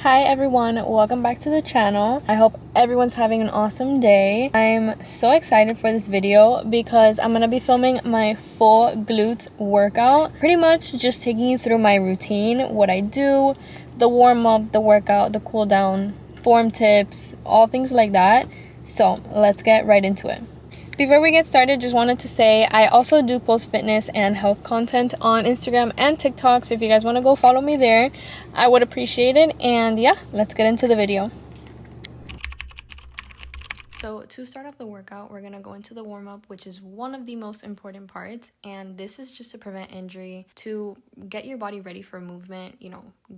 Hi everyone, welcome back to the channel. I hope everyone's having an awesome day. I'm so excited for this video because I'm gonna be filming my full glute workout. Pretty much just taking you through my routine, what I do, the warm-up, the workout, the cool down, form tips, all things like that. So let's get right into it. Before we get started, just wanted to say I also do post fitness and health content on Instagram and TikTok, so if you guys want to go follow me there, I would appreciate it. And yeah, let's get into the video. So to start off the workout, we're going to go into the warm-up, which is one of the most important parts, and this is just to prevent injury, to get your body ready for movement,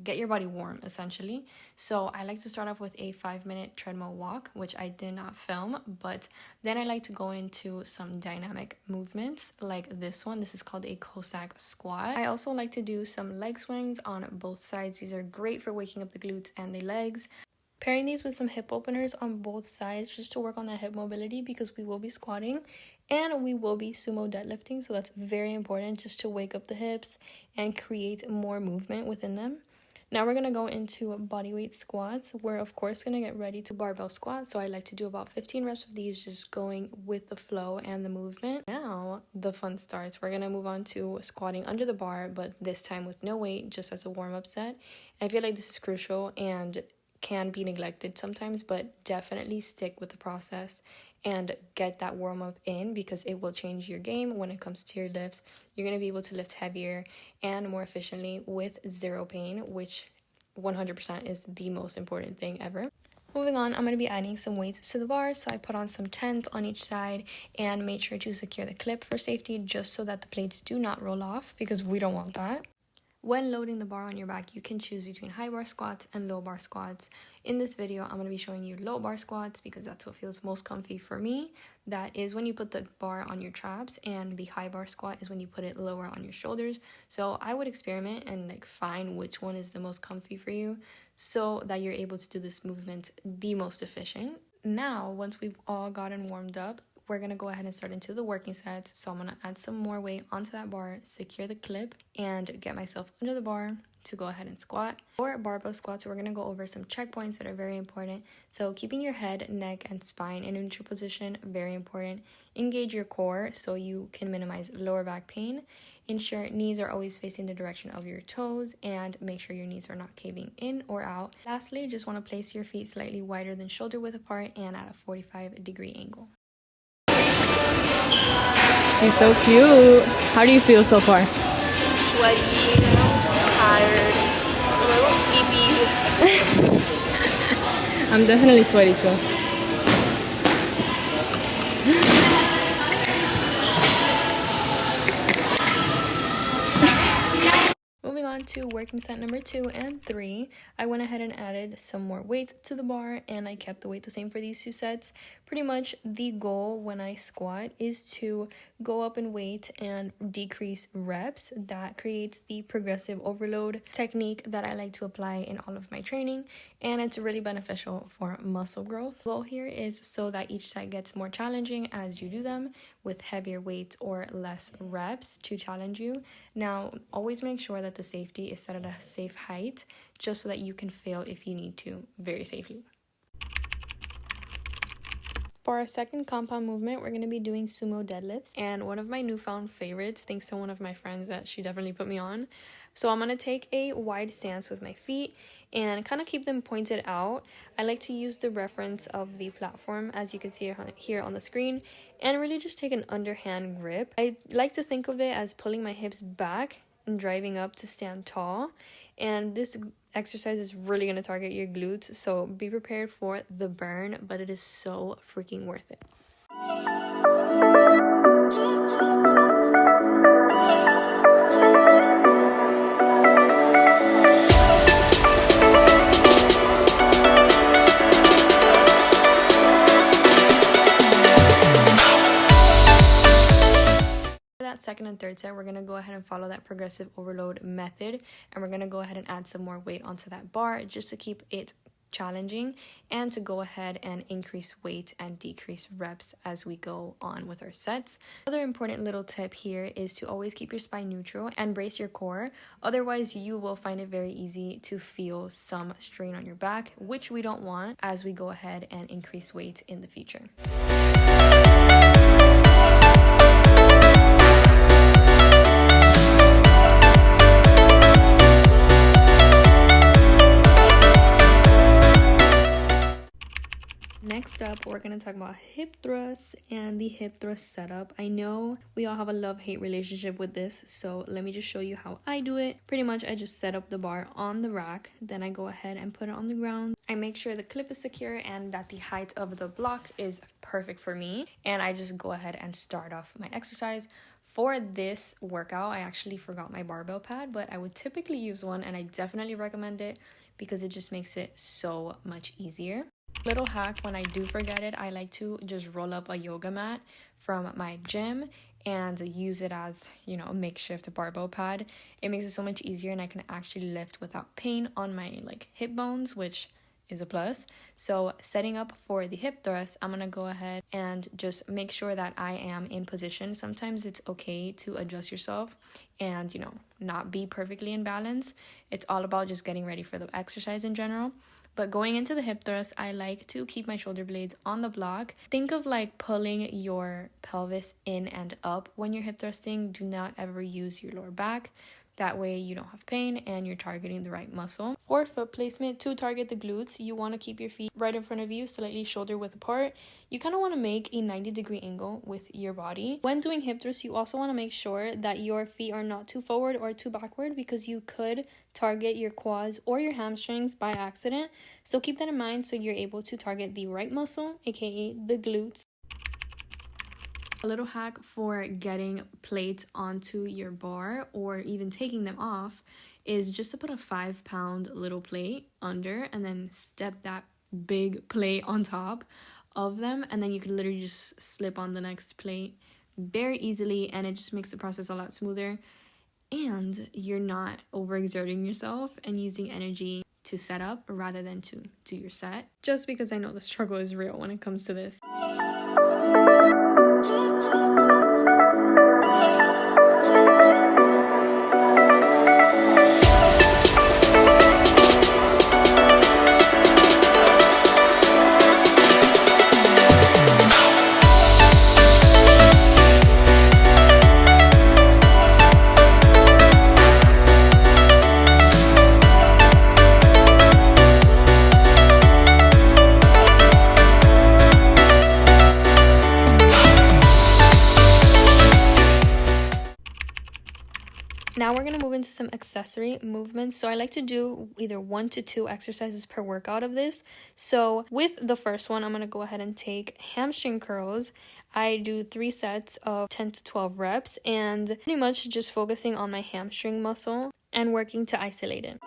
get your body warm essentially. So I like to start off with a 5-minute treadmill walk, which I did not film, but then I like to go into some dynamic movements like this one. This is called a Cossack squat. I also like to do some leg swings on both sides. These are great for waking up the glutes and the legs. Pairing these with some hip openers on both sides just to work on that hip mobility, because we will be squatting and we will be sumo deadlifting, so that's very important just to wake up the hips and create more movement within them. Now we're going to go into bodyweight squats. We're of course going to get ready to barbell squats, so I like to do about 15 reps of these, just going with the flow and the movement. Now the fun starts. We're going to move on to squatting under the bar, but this time with no weight, just as a warm-up set. I feel like this is crucial and can be neglected sometimes, but definitely stick with the process and get that warm-up in, because it will change your game when it comes to your lifts. You're going to be able to lift heavier and more efficiently with zero pain, which 100% is the most important thing ever. Moving on, I'm going to be adding some weights to the bar, so I put on some 10s on each side and made sure to secure the clip for safety, just so that the plates do not roll off, because we don't want that. When loading the bar on your back, you can choose between high bar squats and low bar squats. In this video, I'm going to be showing you low bar squats because that's what feels most comfy for me. That is when you put the bar on your traps, and the high bar squat is when you put it lower on your shoulders. So I would experiment and find which one is the most comfy for you, so that you're able to do this movement the most efficient. Now, once we've all gotten warmed up, we're going to go ahead and start into the working sets. So I'm going to add some more weight onto that bar, secure the clip, and get myself under the bar to go ahead and squat. For barbell squats, we're going to go over some checkpoints that are very important. So keeping your head, neck, and spine in a neutral position, very important. Engage your core so you can minimize lower back pain. Ensure knees are always facing the direction of your toes, and make sure your knees are not caving in or out. Lastly, just want to place your feet slightly wider than shoulder width apart and at a 45-degree angle. She's so cute. How do you feel so far? Sweaty, tired, a little sleepy. I'm definitely sweaty too. Moving on to working set number 2 and 3, I went ahead and added some more weight to the bar, and I kept the weight the same for these two sets. Pretty much the goal when I squat is to go up in weight and decrease reps. That creates the progressive overload technique that I like to apply in all of my training, and it's really beneficial for muscle growth. The goal here is so that each set gets more challenging as you do them, with heavier weights or less reps to challenge you. Now, always make sure that the safety is set at a safe height, just so that you can fail if you need to very safely. For our second compound movement, we're going to be doing sumo deadlifts, and one of my newfound favorites, thanks to one of my friends that she definitely put me on. So I'm going to take a wide stance with my feet and kind of keep them pointed out. I like to use the reference of the platform, as you can see here on the screen, and really just take an underhand grip. I like to think of it as pulling my hips back and driving up to stand tall, and this exercise is really going to target your glutes, so be prepared for the burn, but it is so freaking worth it. Second and third set, we're going to go ahead and follow that progressive overload method, and we're going to go ahead and add some more weight onto that bar just to keep it challenging, and to go ahead and increase weight and decrease reps as we go on with our sets. Another important little tip here is to always keep your spine neutral and brace your core. Otherwise, you will find it very easy to feel some strain on your back, which we don't want as we go ahead and increase weight in the future. Next up, we're going to talk about hip thrusts and the hip thrust setup. I know we all have a love-hate relationship with this, so let me just show you how I do it. Pretty much, I just set up the bar on the rack, then I go ahead and put it on the ground. I make sure the clip is secure and that the height of the block is perfect for me, and I just go ahead and start off my exercise. For this workout, I actually forgot my barbell pad, but I would typically use one, and I definitely recommend it because it just makes it so much easier. Little hack, when I do forget it, I like to just roll up a yoga mat from my gym and use it as, a makeshift barbell pad. It makes it so much easier, and I can actually lift without pain on my hip bones, which is a plus. So setting up for the hip thrust, I'm gonna go ahead and just make sure that I am in position. Sometimes it's okay to adjust yourself and not be perfectly in balance. It's all about just getting ready for the exercise in general. But going into the hip thrust, I like to keep my shoulder blades on the block. Think of pulling your pelvis in and up when you're hip thrusting. Do not ever use your lower back. That way you don't have pain and you're targeting the right muscle. For foot placement, to target the glutes, you want to keep your feet right in front of you, slightly shoulder width apart. You kind of want to make a 90-degree angle with your body. When doing hip thrusts, you also want to make sure that your feet are not too forward or too backward, because you could target your quads or your hamstrings by accident. So keep that in mind so you're able to target the right muscle, aka the glutes. A little hack for getting plates onto your bar or even taking them off is just to put a 5-pound little plate under and then step that big plate on top of them, and then you can literally just slip on the next plate very easily, and it just makes the process a lot smoother, and you're not overexerting yourself and using energy to set up rather than to do your set, just because I know the struggle is real when it comes to this. Now we're going to move into some accessory movements. So I like to do either 1 to 2 exercises per workout of this. So with the first one, I'm going to go ahead and take hamstring curls. I do 3 sets of 10 to 12 reps, and pretty much just focusing on my hamstring muscle and working to isolate it.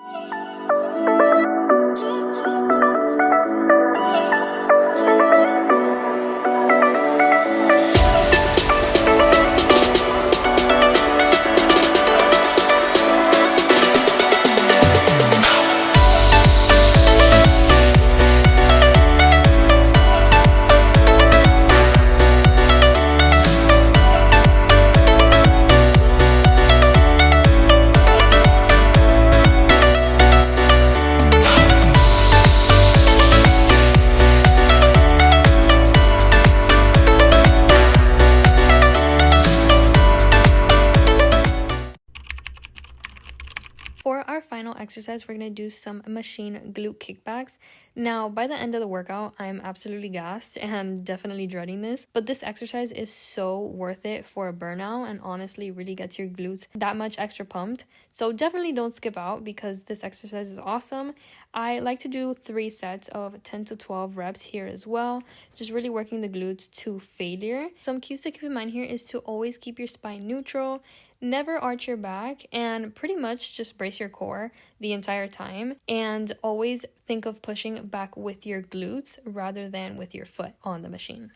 For our final exercise, we're going to do some machine glute kickbacks. Now, by the end of the workout, I'm absolutely gassed and definitely dreading this, but this exercise is so worth it for a burnout and honestly really gets your glutes that much extra pumped. So definitely don't skip out because this exercise is awesome. I like to do 3 sets of 10 to 12 reps here as well, just really working the glutes to failure. Some cues to keep in mind here is to always keep your spine neutral, never arch your back, and pretty much just brace your core the entire time, and always think of pushing back with your glutes rather than with your foot on the machine.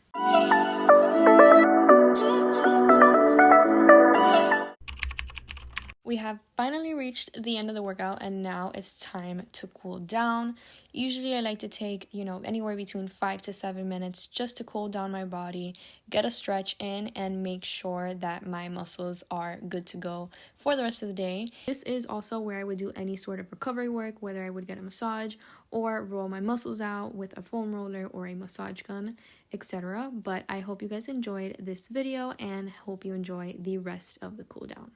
We have finally reached the end of the workout and now it's time to cool down. Usually I like to take, anywhere between 5 to 7 minutes just to cool down my body, get a stretch in, and make sure that my muscles are good to go for the rest of the day. This is also where I would do any sort of recovery work, whether I would get a massage or roll my muscles out with a foam roller or a massage gun, etc. But I hope you guys enjoyed this video and hope you enjoy the rest of the cool down.